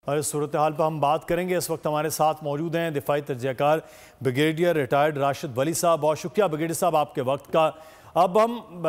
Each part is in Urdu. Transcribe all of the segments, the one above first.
اور اس صورتحال پر ہم بات کریں گے. اس وقت ہمارے ساتھ موجود ہیں دفاعی تجزیہ کار بریگیڈیئر ریٹائرڈ راشد ولی صاحب. بہت شکریہ بریگیڈیئر صاحب آپ کے وقت کا. اب ہم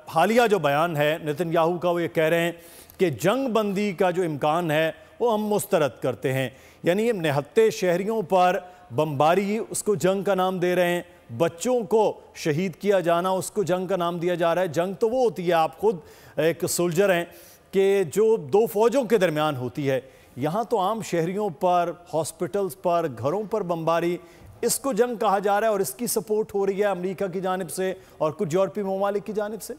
حالیہ جو بیان ہے نیتن یاہو کا، وہ یہ کہہ رہے ہیں کہ جنگ بندی کا جو امکان ہے وہ ہم مسترد کرتے ہیں. یعنی یہ نہتے شہریوں پر بمباری، اس کو جنگ کا نام دے رہے ہیں. بچوں کو شہید کیا جانا، اس کو جنگ کا نام دیا جا رہا ہے. جنگ تو وہ ہوتی ہے، آپ خود ایک سولجر ہیں، کہ جو دو فوجوں کے درمیان ہوتی ہے. یہاں تو عام شہریوں پر، ہاسپٹلز پر، گھروں پر بمباری، اس کو جنگ کہا جا رہا ہے، اور اس کی سپورٹ ہو رہی ہے امریکہ کی جانب سے اور کچھ یورپی ممالک کی جانب سے.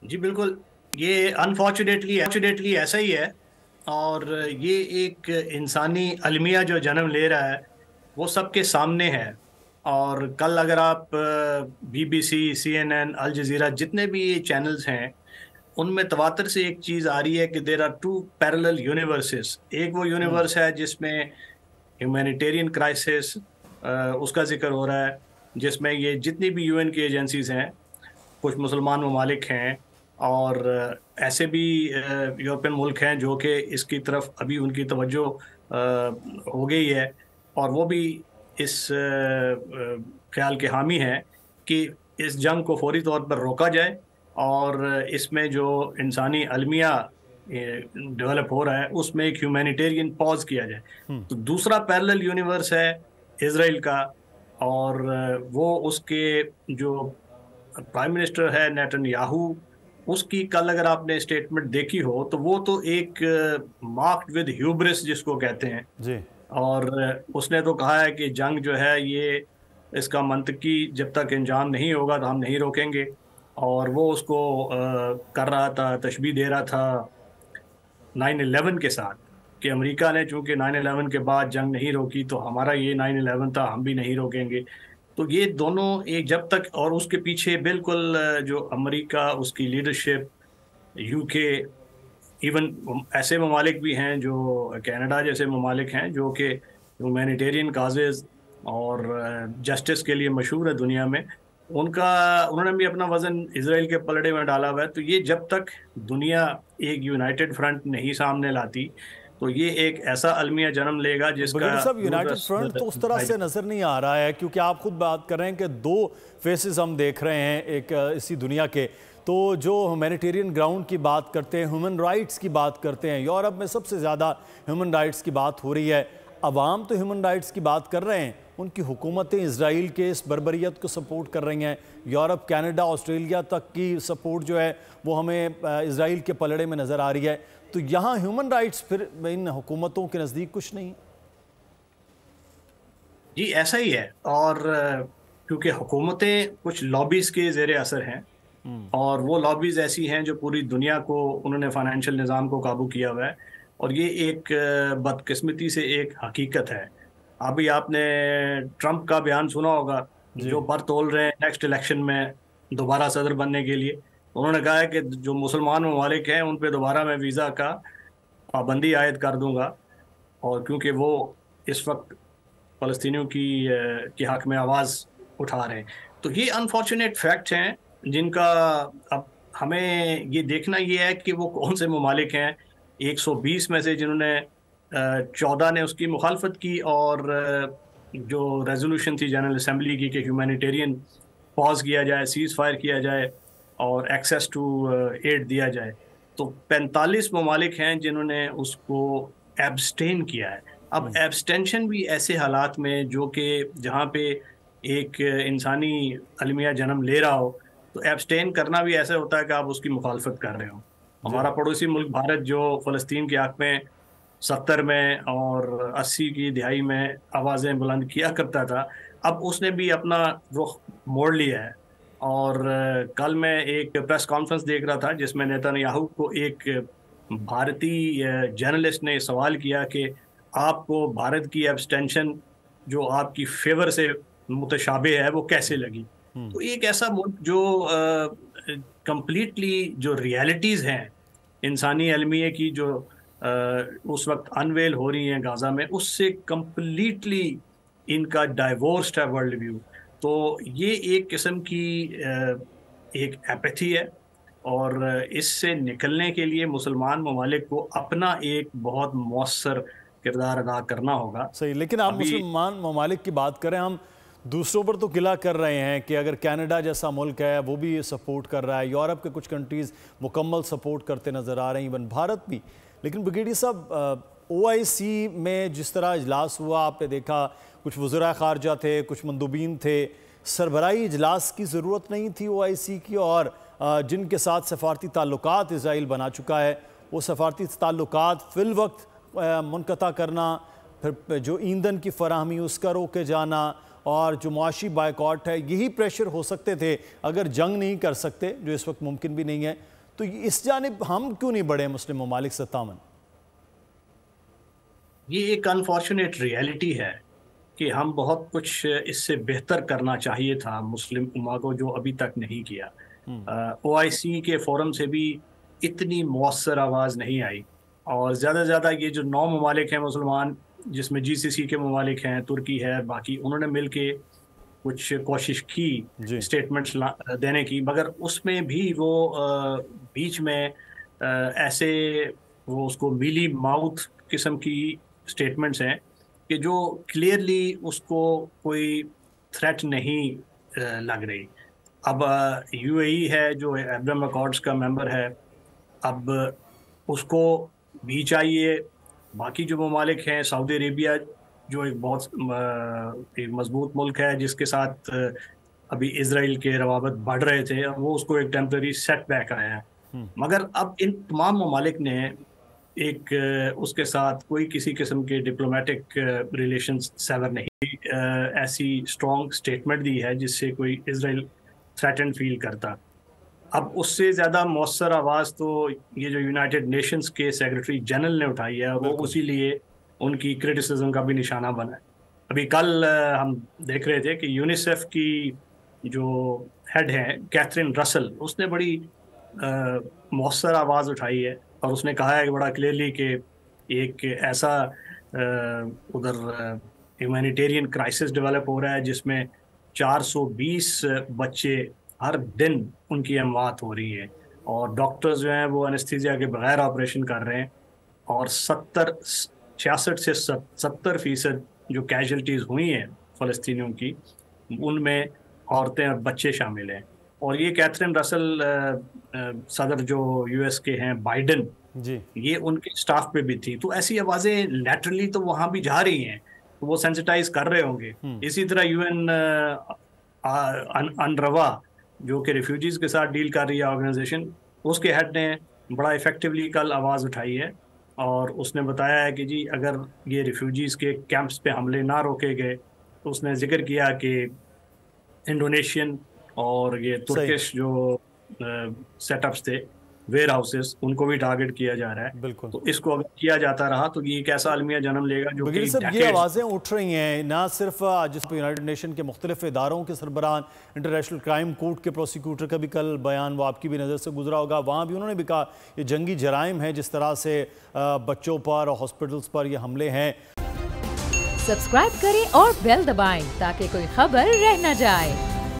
جی بالکل، یہ انفارچونیٹلی ایسا ہی ہے. اور یہ ایک انسانی المیہ جو جنم لے رہا ہے وہ سب کے سامنے ہے. اور کل اگر آپ B B C, CNN، Al Jazeera, جتنے بھی چینلز ہیں، ان میں تواتر سے ایک چیز آ رہی ہے کہ there are two parallel universes. ایک وہ یونیورس ہے جس میں ہیومینیٹیرین کرائسس اس کا ذکر ہو رہا ہے، جس میں یہ جتنی بھی UN کی ایجنسیز ہیں، کچھ مسلمان ممالک ہیں، اور ایسے بھی یورپین ملک ہیں جو کہ اس کی طرف ابھی ان کی توجہ ہو گئی ہے، اور وہ بھی اس خیال کے حامی ہیں کہ اس جنگ کو فوری طور پر روکا جائے، اور اس میں جو انسانی المیہ ڈیولپ ہو رہا ہے اس میں ایک ہیومینیٹیرین پاز کیا جائے. تو دوسرا پیرلل یونیورس ہے اسرائیل کا، اور وہ اس کے جو پرائم منسٹر ہے نیتن یاہو، اس کی کل اگر آپ نے اسٹیٹمنٹ دیکھی ہو تو وہ تو ایک مارکڈ ود ہیوبرس جس کو کہتے ہیں. جی. اور اس نے تو کہا ہے کہ جنگ جو ہے یہ اس کا منطقی جب تک انجام نہیں ہوگا تو ہم نہیں روکیں گے. اور وہ اس کو کر رہا تھا، تشبیہ دے رہا تھا 9/11 کے ساتھ، کہ امریکہ نے چونکہ 9/11 کے بعد جنگ نہیں روکی تو ہمارا یہ 9/11 تھا، ہم بھی نہیں روکیں گے. تو یہ دونوں ایک جب تک، اور اس کے پیچھے بالکل جو امریکہ، اس کی لیڈرشپ، UK، ایون ایسے ممالک بھی ہیں جو کینیڈا جیسے ممالک ہیں جو کہ ہیومینیٹیرین کازز اور جسٹس کے لیے مشہور ہے دنیا میں، انہوں نے بھی اپنا وزن اسرائیل کے پلڑے میں ڈالا ہوا ہے. تو یہ جب تک دنیا ایک یونائٹڈ فرنٹ نہیں سامنے لاتی تو یہ ایک ایسا المیہ جنم لے گا جس کا بریگیڈیئر صاحب یونائٹڈ فرنٹ تو اس طرح سے نظر نہیں آ رہا ہے، کیونکہ آپ خود بات کر رہے ہیں کہ دو فیسز ہم دیکھ رہے ہیں ایک اسی دنیا کے. تو جو ہیومینیٹیرین گراؤنڈ کی بات کرتے ہیں، ہیومن رائٹس کی بات کرتے ہیں، یورپ میں سب سے زیادہ ہیومن رائٹس کی بات ہو رہی ہے. عوام تو ہیومن رائٹس کی بات کر رہے ہیں، ان کی حکومتیں اسرائیل کے اس بربریت کو سپورٹ کر رہی ہیں. یورپ، کینیڈا، آسٹریلیا تک کی سپورٹ جو ہے وہ ہمیں اسرائیل کے پلڑے میں نظر آ رہی ہے. تو یہاں ہیومن رائٹس پھر ان حکومتوں کے نزدیک کچھ نہیں؟ جی ایسا ہی ہے. اور کیونکہ حکومتیں کچھ لابیز کے زیر اثر ہیں، اور وہ لابیز ایسی ہیں جو پوری دنیا کو انہوں نے فائنینشیل نظام کو قابو کیا ہوا ہے. اور یہ ایک بدقسمتی سے ایک حقیقت ہے. ابھی آپ نے ٹرمپ کا بیان سنا ہوگا، جو پر تول رہے ہیں نیکسٹ الیکشن میں دوبارہ صدر بننے کے لیے. انہوں نے کہا ہے کہ جو مسلمان ممالک ہیں ان پہ دوبارہ میں ویزا کا پابندی عائد کر دوں گا، اور کیونکہ وہ اس وقت فلسطینیوں کی حق میں آواز اٹھا رہے ہیں. تو یہ انفارچونیٹ فیکٹ ہیں جن کا اب ہمیں یہ دیکھنا یہ ہے کہ وہ کون سے ممالک ہیں. 120 میں سے جنہوں نے 14 نے اس کی مخالفت کی، اور جو ریزولوشن تھی جنرل اسمبلی کی کہ ہیومینیٹیرین پاز کیا جائے، سیز فائر کیا جائے اور ایکسیس ٹو ایڈ دیا جائے، تو 45 ممالک ہیں جنہوں نے اس کو ایبسٹین کیا ہے. اب ایبسٹینشن بھی ایسے حالات میں جو کہ جہاں پہ ایک انسانی المیہ جنم لے رہا ہو، تو ایبسٹین کرنا بھی ایسا ہوتا ہے کہ آپ اس کی مخالفت کر رہے ہو. ہمارا پڑوسی ملک بھارت جو فلسطین کے حق میں 70 میں اور 80 کی دہائی میں آوازیں بلند کیا کرتا تھا، اب اس نے بھی اپنا رخ موڑ لیا ہے. اور کل میں ایک پریس کانفرنس دیکھ رہا تھا جس میں نیتن یاہو کو ایک بھارتی جرنلسٹ نے سوال کیا کہ آپ کو بھارت کی ایبسٹینشن جو آپ کی فیور سے متشابہ ہے وہ کیسے لگی. تو ایک ایسا ملک جو کمپلیٹلی جو ریالٹیز ہیں انسانی المیہ کی جو اس وقت انویل ہو رہی ہیں غازہ میں، اس سے کمپلیٹلی ان کا ڈائیورسڈ ہے ورلڈ ویو. تو یہ ایک قسم کی ایک ایپیتھی ہے. اور اس سے نکلنے کے لیے مسلمان ممالک کو اپنا ایک بہت مؤثر کردار ادا کرنا ہوگا. صحیح، لیکن آپ مسلمان ممالک کی بات کریں، ہم دوسروں پر تو گلہ کر رہے ہیں کہ اگر کینیڈا جیسا ملک ہے وہ بھی سپورٹ کر رہا ہے، یورپ کے کچھ کنٹریز مکمل سپورٹ کرتے نظر آ رہے ہیں، ایون بھارت بھی. لیکن بریگیڈیئر صاحب، OIC میں جس طرح اجلاس ہوا، آپ نے دیکھا کچھ وزراء خارجہ تھے، کچھ مندوبین تھے. سربراہی اجلاس کی ضرورت نہیں تھی OIC کی، اور جن کے ساتھ سفارتی تعلقات اسرائیل بنا چکا ہے وہ سفارتی تعلقات فی الوقت منقطع کرنا، پھر جو ایندھن کی فراہمی اس کا روکے جانا، اور جو معاشی بائیکاٹ ہے، یہی پریشر ہو سکتے تھے اگر جنگ نہیں کر سکتے، جو اس وقت ممکن بھی نہیں ہے. تو اس جانب ہم کیوں نہیں بڑھے مسلم ممالک سے تعاون؟ یہ ایک انفارچونیٹ ریئلٹی ہے کہ ہم بہت کچھ اس سے بہتر کرنا چاہیے تھا مسلم امہ کو، جو ابھی تک نہیں کیا. OIC کے فورم سے بھی اتنی مؤثر آواز نہیں آئی، اور زیادہ سے زیادہ یہ جو 9 ممالک ہیں مسلمان، جس میں GCC کے ممالک ہیں، ترکی ہے، باقی انہوں نے مل کے کچھ کوشش کی اسٹیٹمنٹس دینے کی، مگر اس میں بھی وہ بیچ میں ایسے وہ اس کو میلی ماؤتھ قسم کی اسٹیٹمنٹس ہیں کہ جو کلیئرلی اس کو کوئی تھریٹ نہیں لگ رہی. اب UAE ہے جو ایبرام اکارڈز کا ممبر ہے، اب اس کو بھی چاہیے. باقی جو ممالک ہیں، سعودی عربیہ جو ایک بہت ایک مضبوط ملک ہے جس کے ساتھ ابھی اسرائیل کے روابط بڑھ رہے تھے، وہ اس کو ایک ٹیمپرری سیٹ بیک آیا ہے. مگر اب ان تمام ممالک نے ایک اس کے ساتھ کوئی کسی قسم کے ڈپلومیٹک ریلیشنز سیور نہیں، ایسی اسٹرانگ اسٹیٹمنٹ دی ہے جس سے کوئی اسرائیل تھریٹنڈ فیل کرتا. اب اس سے زیادہ مؤثر آواز تو یہ جو یونائٹڈ نیشنز کے سیکرٹری جنرل نے اٹھائی ہے، وہ اسی لیے ان کی کرٹیسزم کا بھی نشانہ بنا ہے. ابھی کل ہم دیکھ رہے تھے کہ یونیسیف کی جو ہیڈ ہیں کیتھرین رسل، اس نے بڑی مؤثر آواز اٹھائی ہے، اور اس نے کہا ہے کہ بڑا کلیئرلی کہ ایک ایسا ادھر ہیومینیٹیرین کرائسس ڈیولپ ہو رہا ہے جس میں 420 بچے ہر دن ان کی اموات ہو رہی ہے، اور ڈاکٹرز جو ہیں وہ انستھیزیا کے بغیر آپریشن کر رہے ہیں، اور 66 سے 70% جو کیجولٹیز ہوئی ہیں فلسطینیوں کی، ان میں عورتیں اور بچے شامل ہیں. اور یہ کیتھرین رسل صدر جو US کے ہیں بائیڈن، یہ ان کے سٹاف پہ بھی تھی. تو ایسی آوازیں لیٹرلی تو وہاں بھی جا رہی ہیں، تو وہ سینسٹائز کر رہے ہوں گے. اسی طرح UN انروا جو کہ ریفیوجیز کے ساتھ ڈیل کر رہی ہے آرگنائزیشن، اس کے ہیڈ نے بڑا ایفیکٹولی کل آواز اٹھائی ہے، اور اس نے بتایا ہے کہ جی اگر یہ ریفیوجیز کے کیمپس پہ حملے نہ روکے گئے، تو اس نے ذکر کیا کہ انڈونیشین اور یہ ترکش جو سیٹ اپس تھے، ویئر ہاؤسز، ان کو بھی ٹارگٹ کیا جا رہا ہے. بالکل. تو اس کو اگر کیا جاتا رہا تو یہ ایک ایسا عالمیہ جنم لے گا جو کہ یہ آوازیں اٹھ رہی ہیں نہ صرف جس پہ یونائٹڈ نیشن کے مختلف اداروں کے سربراہ، انٹرنیشنل کرائم کورٹ کے پروسیکیوٹر کا بھی کل بیان وہ آپ کی بھی نظر سے گزرا ہوگا، وہاں بھی انہوں نے بھی کہا یہ جنگی جرائم ہیں جس طرح سے بچوں پر اور ہاسپٹلز پر یہ حملے ہیں. سبسکرائب کریں اور بیل دبائیں تاکہ کوئی خبر رہ نہ جائے.